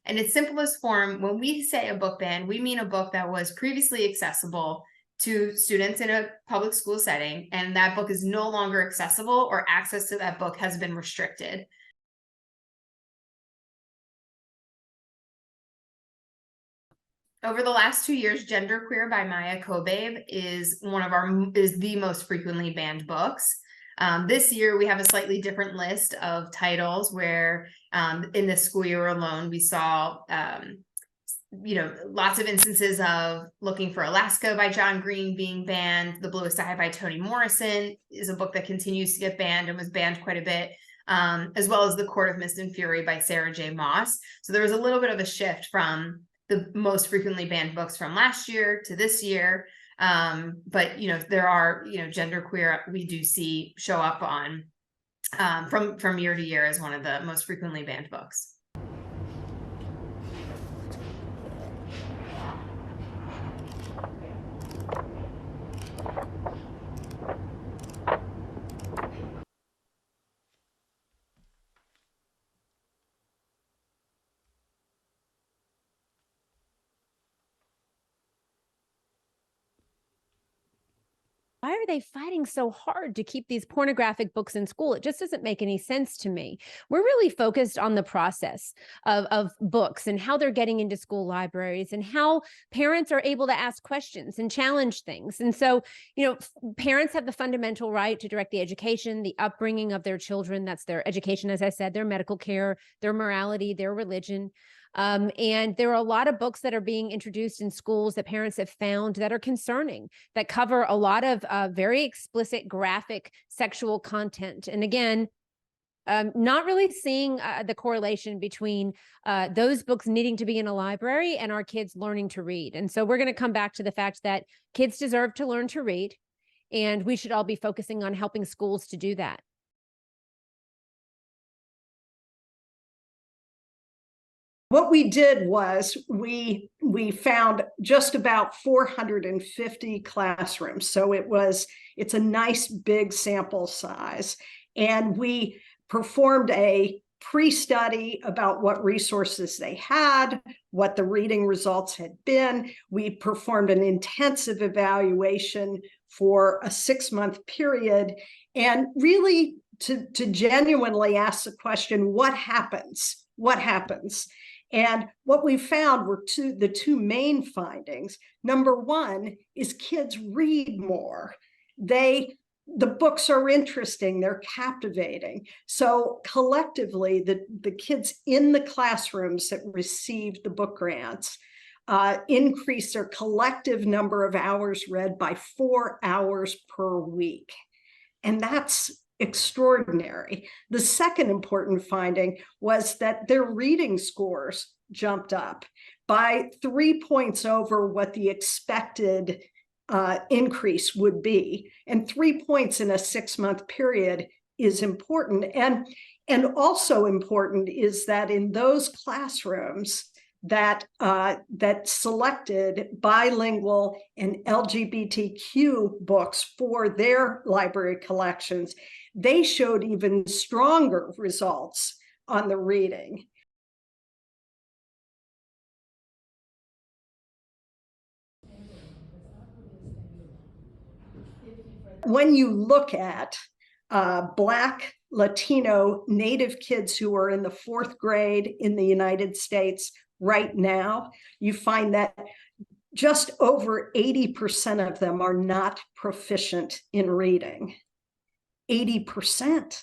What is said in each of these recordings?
In its simplest form, when we say a book ban, we mean a book that was previously accessible to students in a public school setting, and that book is no longer accessible, or access to that book has been restricted. Over the last 2 years, Genderqueer by Maia Kobabe is the most frequently banned books. This year, we have a slightly different list of titles where in this school year alone, we saw lots of instances of Looking for Alaska by John Green being banned. The Bluest Eye by Toni Morrison is a book that continues to get banned and was banned quite a bit, as well as The Court of Mist and Fury by Sarah J. Maas. So there was a little bit of a shift from the most frequently banned books from last year to this year. But there are, genderqueer, we do see show up on from year to year as one of the most frequently banned books. Why are they fighting so hard to keep these pornographic books in school? It just doesn't make any sense to me. We're really focused on the process of books and how they're getting into school libraries and how parents are able to ask questions and challenge things. And so, parents have the fundamental right to direct the education, the upbringing of their children. That's their education, as I said, their medical care, their morality, their religion. And there are a lot of books that are being introduced in schools that parents have found that are concerning, that cover a lot of very explicit, graphic sexual content. And again, not really seeing the correlation between those books needing to be in a library and our kids learning to read. And so we're going to come back to the fact that kids deserve to learn to read, and we should all be focusing on helping schools to do that. What we did was we found just about 450 classrooms. So it's a nice big sample size. And we performed a pre-study about what resources they had, what the reading results had been. We performed an intensive evaluation for a 6-month period, and really to genuinely ask the question, what happens? What happens? And what we found were the two main findings. Number one is kids read more. The books are interesting, they're captivating. So collectively, the kids in the classrooms that received the book grants increased their collective number of hours read by 4 hours per week. And that's extraordinary. The second important finding was that their reading scores jumped up by 3 points over what the expected increase would be. And 3 points in a 6-month period is important. And also important is that in those classrooms that selected bilingual and LGBTQ books for their library collections, they showed even stronger results on the reading. When you look at Black, Latino, Native kids who are in the 4th grade in the United States right now, you find that just over 80% of them are not proficient in reading. 80%.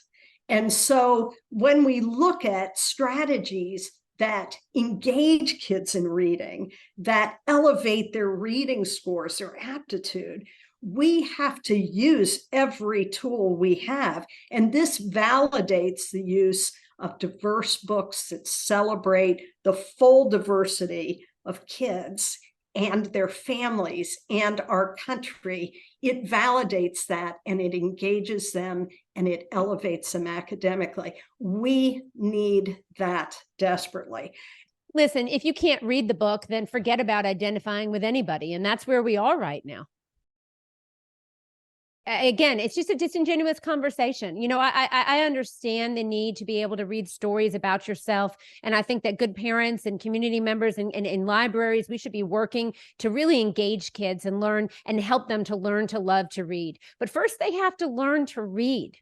And so when we look at strategies that engage kids in reading, that elevate their reading scores, their aptitude, we have to use every tool we have. And this validates the use of diverse books that celebrate the full diversity of kids and their families and our country. It validates that, and it engages them, and it elevates them academically. We need that desperately. Listen, if you can't read the book, then forget about identifying with anybody. And that's where we are right now. again, it's just a disingenuous conversation. You know, I understand the need to be able to read stories about yourself. And I think that good parents and community members and in libraries, we should be working to really engage kids and learn and help them to learn to love to read. But first, they have to learn to read.